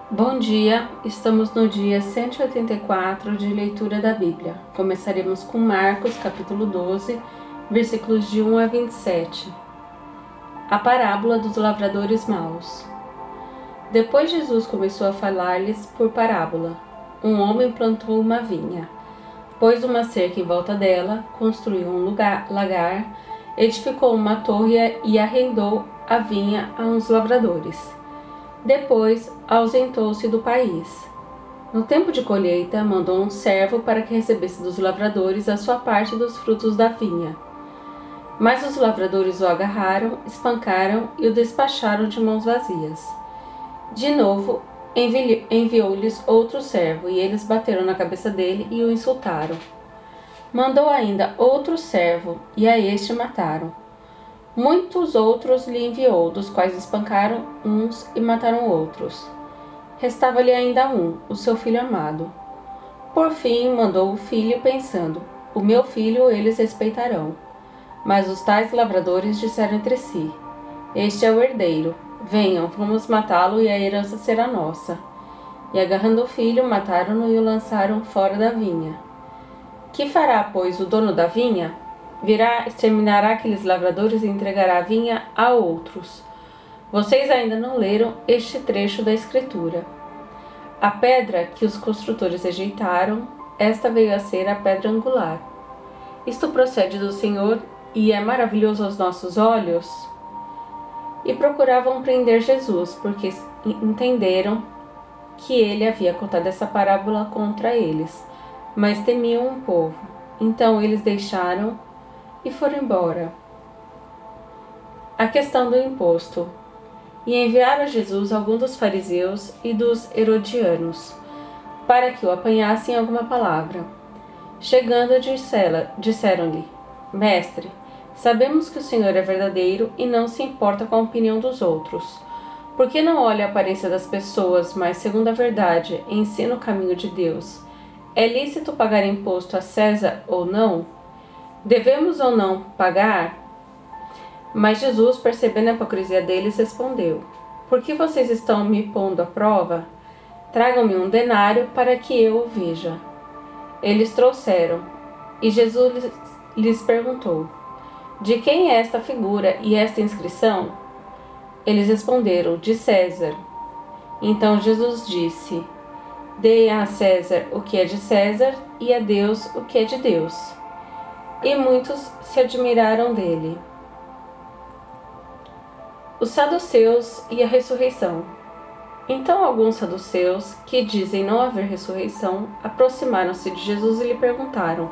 Bom dia, estamos no dia 184 de leitura da Bíblia. Começaremos com Marcos, capítulo 12, versículos de 1 a 27. A parábola dos lavradores maus. Depois Jesus começou a falar-lhes por parábola. Um homem plantou uma vinha, pôs uma cerca em volta dela, construiu um lagar, edificou uma torre e arrendou a vinha a uns lavradores. Depois ausentou-se do país. No tempo de colheita, mandou um servo para que recebesse dos lavradores a sua parte dos frutos da vinha. Mas os lavradores o agarraram, espancaram e o despacharam de mãos vazias. De novo, enviou-lhes outro servo, e eles bateram na cabeça dele e o insultaram. Mandou ainda outro servo, e a este mataram. Muitos outros lhe enviou, dos quais espancaram uns e mataram outros. Restava-lhe ainda um, o seu filho amado. Por fim, mandou o filho, pensando: o meu filho eles respeitarão. Mas os tais lavradores disseram entre si: este é o herdeiro. Venham, vamos matá-lo e a herança será nossa. E agarrando o filho, mataram-no e o lançaram fora da vinha. Que fará, pois, o dono da vinha? Virá, exterminará aqueles lavradores e entregará a vinha a outros. Vocês ainda não leram este trecho da Escritura. A pedra que os construtores rejeitaram, esta veio a ser a pedra angular. Isto procede do Senhor e é maravilhoso aos nossos olhos? E procuravam prender Jesus, porque entenderam que ele havia contado essa parábola contra eles, mas temiam o povo. Então eles deixaram e foram embora. A questão do imposto. E enviaram a Jesus alguns dos fariseus e dos herodianos, para que o apanhassem em alguma palavra. Chegando, disseram-lhe: Mestre, sabemos que o Senhor é verdadeiro e não se importa com a opinião dos outros. Por que não olha a aparência das pessoas, mas, segundo a verdade, ensina o caminho de Deus? É lícito pagar imposto a César ou não? Devemos ou não pagar? Mas Jesus, percebendo a hipocrisia deles, respondeu: Por que vocês estão me pondo à prova? Tragam-me um denário para que eu o veja. Eles trouxeram, e Jesus lhes perguntou: De quem é esta figura e esta inscrição? Eles responderam: De César. Então Jesus disse: Deem a César o que é de César e a Deus o que é de Deus. E muitos se admiraram dele. Os saduceus e a ressurreição. Então alguns saduceus, que dizem não haver ressurreição, aproximaram-se de Jesus e lhe perguntaram: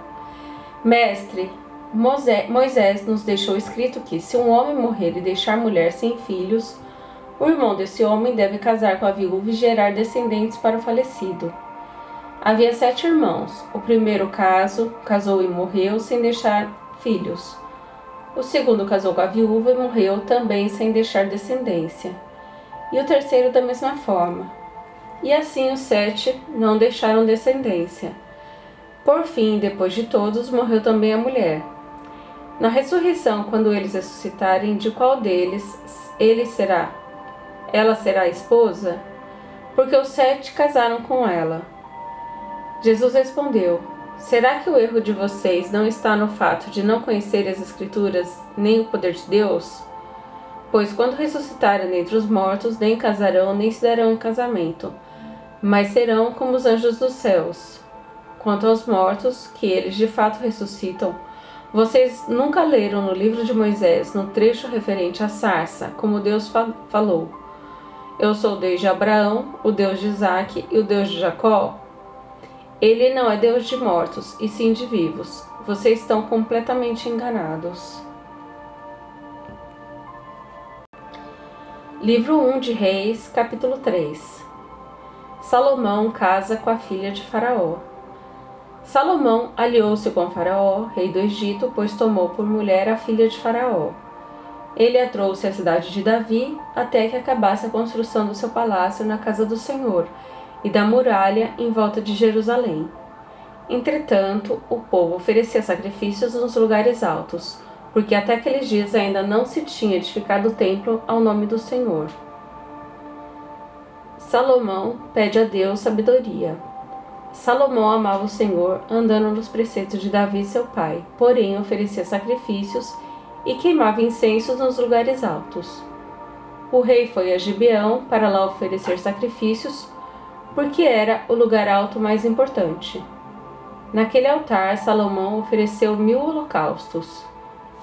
Mestre, Moisés nos deixou escrito que, se um homem morrer e deixar mulher sem filhos, o irmão desse homem deve casar com a viúva e gerar descendentes para o falecido. Havia 7 irmãos. O primeiro casou e morreu sem deixar filhos. O segundo casou com a viúva e morreu também sem deixar descendência. E o terceiro da mesma forma. E assim os 7 não deixaram descendência. Por fim, depois de todos, morreu também a mulher. Na ressurreição, quando eles ressuscitarem, de qual deles ela será a esposa? Porque os 7 casaram com ela. Jesus respondeu: Será que o erro de vocês não está no fato de não conhecerem as Escrituras nem o poder de Deus? Pois quando ressuscitarem dentre os mortos, nem casarão nem se darão em casamento, mas serão como os anjos dos céus. Quanto aos mortos, que eles de fato ressuscitam, vocês nunca leram no livro de Moisés, no trecho referente à sarça, como Deus falou: Eu sou o Deus de Abraão, o Deus de Isaque e o Deus de Jacó? Ele não é Deus de mortos, e sim de vivos. Vocês estão completamente enganados. Livro 1 de Reis, capítulo 3. Salomão casa com a filha de Faraó. Salomão aliou-se com Faraó, rei do Egito, pois tomou por mulher a filha de Faraó. Ele a trouxe à cidade de Davi, até que acabasse a construção do seu palácio na casa do Senhor, e da muralha em volta de Jerusalém. Entretanto, o povo oferecia sacrifícios nos lugares altos, porque até aqueles dias ainda não se tinha edificado o templo ao nome do Senhor. Salomão pede a Deus sabedoria. Salomão amava o Senhor, andando nos preceitos de Davi seu pai, porém oferecia sacrifícios e queimava incensos nos lugares altos. O rei foi a Gibeão para lá oferecer sacrifícios, porque era o lugar alto mais importante. Naquele altar, Salomão ofereceu 1000 holocaustos.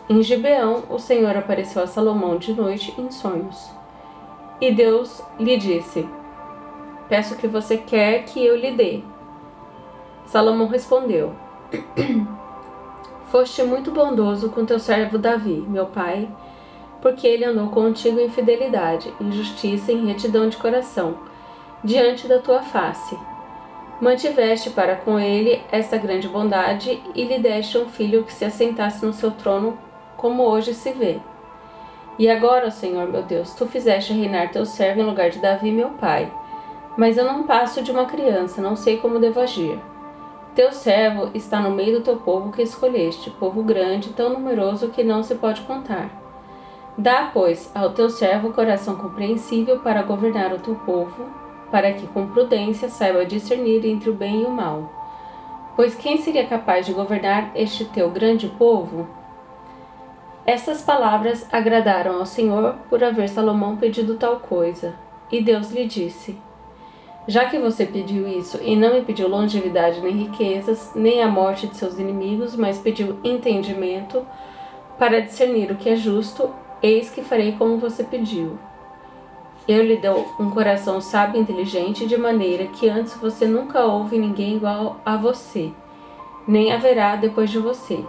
Em Gibeão, o Senhor apareceu a Salomão de noite em sonhos. E Deus lhe disse: Peço o que você quer que eu lhe dê. Salomão respondeu: Foste muito bondoso com teu servo Davi, meu pai, porque ele andou contigo em fidelidade, em justiça e em retidão de coração, diante da tua face. Mantiveste para com ele esta grande bondade e lhe deste um filho que se assentasse no seu trono, como hoje se vê. E agora, Senhor meu Deus, tu fizeste reinar teu servo em lugar de Davi, meu pai. Mas eu não passo de uma criança, não sei como devo agir. Teu servo está no meio do teu povo que escolheste, povo grande, tão numeroso que não se pode contar. Dá, pois, ao teu servo coração compreensível para governar o teu povo, para que com prudência saiba discernir entre o bem e o mal. Pois quem seria capaz de governar este teu grande povo? Estas palavras agradaram ao Senhor por haver Salomão pedido tal coisa. E Deus lhe disse: Já que você pediu isso e não me pediu longevidade nem riquezas, nem a morte de seus inimigos, mas pediu entendimento para discernir o que é justo, eis que farei como você pediu. Eu lhe dou um coração sábio e inteligente, de maneira que antes você nunca houve ninguém igual a você, nem haverá depois de você.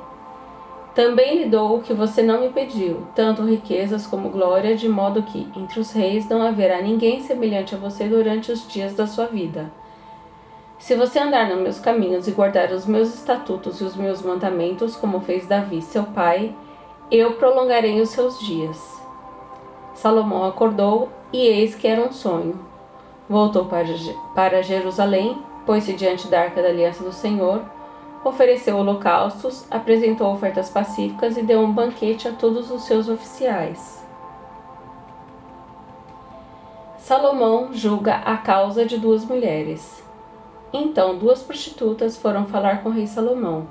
Também lhe dou o que você não me pediu, tanto riquezas como glória, de modo que, entre os reis, não haverá ninguém semelhante a você durante os dias da sua vida. Se você andar nos meus caminhos e guardar os meus estatutos e os meus mandamentos, como fez Davi, seu pai, eu prolongarei os seus dias. Salomão acordou, e eis que era um sonho. Voltou para Jerusalém, pôs-se diante da arca da aliança do Senhor, ofereceu holocaustos, apresentou ofertas pacíficas e deu um banquete a todos os seus oficiais. Salomão julga a causa de 2 mulheres. Então 2 prostitutas foram falar com o rei Salomão.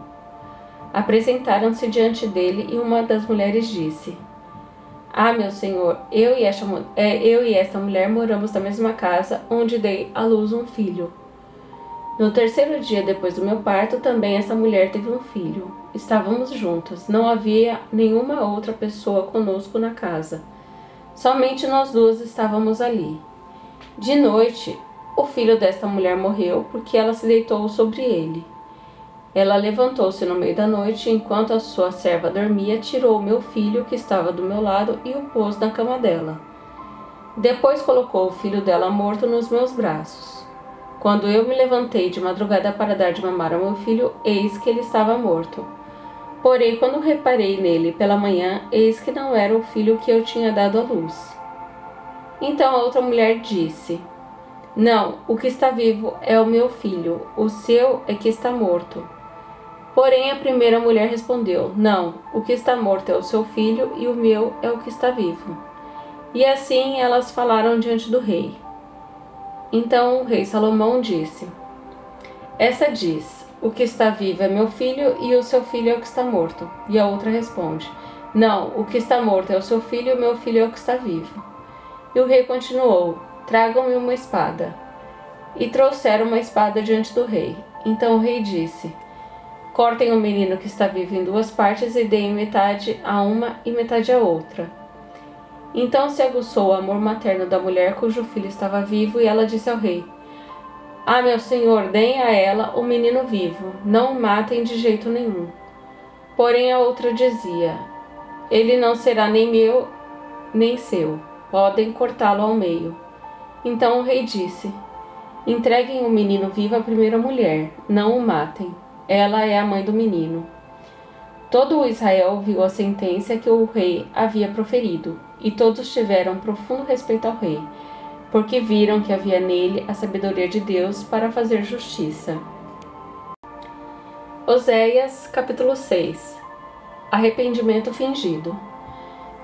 Apresentaram-se diante dele e uma das mulheres disse: Ah, meu senhor, eu e esta mulher moramos na mesma casa, onde dei à luz um filho. No 3º dia depois do meu parto, também essa mulher teve um filho. Estávamos juntas, não havia nenhuma outra pessoa conosco na casa. Somente nós 2 estávamos ali. De noite, o filho desta mulher morreu, porque ela se deitou sobre ele. Ela levantou-se no meio da noite, enquanto a sua serva dormia, tirou o meu filho, que estava do meu lado, e o pôs na cama dela. Depois colocou o filho dela morto nos meus braços. Quando eu me levantei de madrugada para dar de mamar ao meu filho, eis que ele estava morto. Porém, quando reparei nele pela manhã, eis que não era o filho que eu tinha dado à luz. Então a outra mulher disse: Não, o que está vivo é o meu filho, o seu é que está morto. Porém a primeira mulher respondeu: Não, o que está morto é o seu filho e o meu é o que está vivo. E assim elas falaram diante do rei. Então o rei Salomão disse: Essa diz: O que está vivo é meu filho e o seu filho é o que está morto. E a outra responde: Não, o que está morto é o seu filho e o meu filho é o que está vivo. E o rei continuou: Tragam-me uma espada. E trouxeram uma espada diante do rei. Então o rei disse: Cortem o menino que está vivo em 2 partes e deem metade a uma e metade a outra. Então se aguçou o amor materno da mulher cujo filho estava vivo, e ela disse ao rei: Ah, meu senhor, deem a ela o menino vivo, não o matem de jeito nenhum. Porém a outra dizia: Ele não será nem meu, nem seu, podem cortá-lo ao meio. Então o rei disse: Entreguem o menino vivo à primeira mulher, não o matem, ela é a mãe do menino. Todo o Israel viu a sentença que o rei havia proferido, e todos tiveram profundo respeito ao rei, porque viram que havia nele a sabedoria de Deus para fazer justiça. Oséias, capítulo 6. Arrependimento fingido.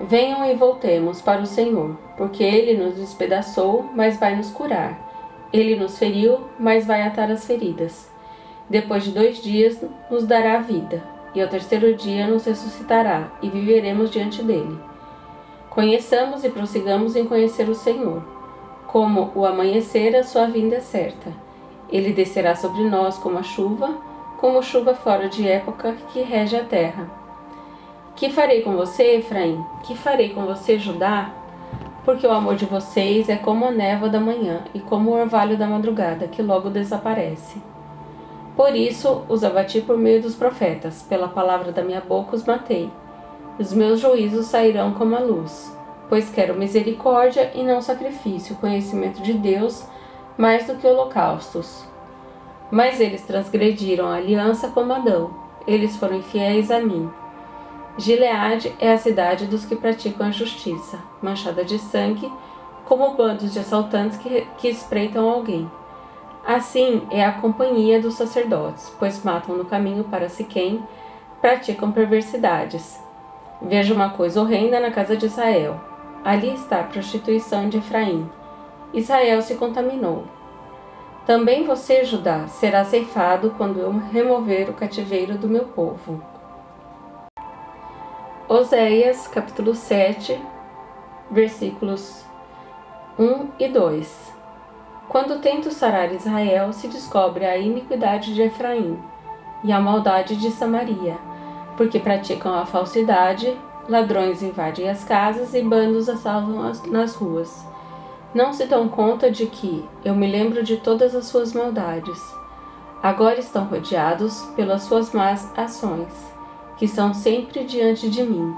Venham e voltemos para o Senhor, porque Ele nos despedaçou, mas vai nos curar. Ele nos feriu, mas vai atar as feridas. Depois de 2 dias nos dará a vida, e ao 3º dia nos ressuscitará, e viveremos diante dele. Conheçamos e prossigamos em conhecer o Senhor. Como o amanhecer, a sua vinda é certa. Ele descerá sobre nós como chuva fora de época que rege a terra. Que farei com você, Efraim? Que farei com você, Judá? Porque o amor de vocês é como a névoa da manhã e como o orvalho da madrugada, que logo desaparece. Por isso os abati por meio dos profetas, pela palavra da minha boca os matei. Os meus juízos sairão como a luz, pois quero misericórdia e não sacrifício, conhecimento de Deus mais do que holocaustos. Mas eles transgrediram a aliança como Adão, eles foram infiéis a mim. Gileade é a cidade dos que praticam a justiça, manchada de sangue, como bandos de assaltantes que espreitam alguém. Assim é a companhia dos sacerdotes, pois matam no caminho para Siquém, praticam perversidades. Vejo uma coisa horrenda na casa de Israel. Ali está a prostituição de Efraim. Israel se contaminou. Também você, Judá, será ceifado quando eu remover o cativeiro do meu povo. Oséias, capítulo 7, versículos 1 e 2. Quando tento sarar Israel, se descobre a iniquidade de Efraim e a maldade de Samaria, porque praticam a falsidade, ladrões invadem as casas e bandos assaltam nas ruas. Não se dão conta de que eu me lembro de todas as suas maldades. Agora estão rodeados pelas suas más ações, que são sempre diante de mim.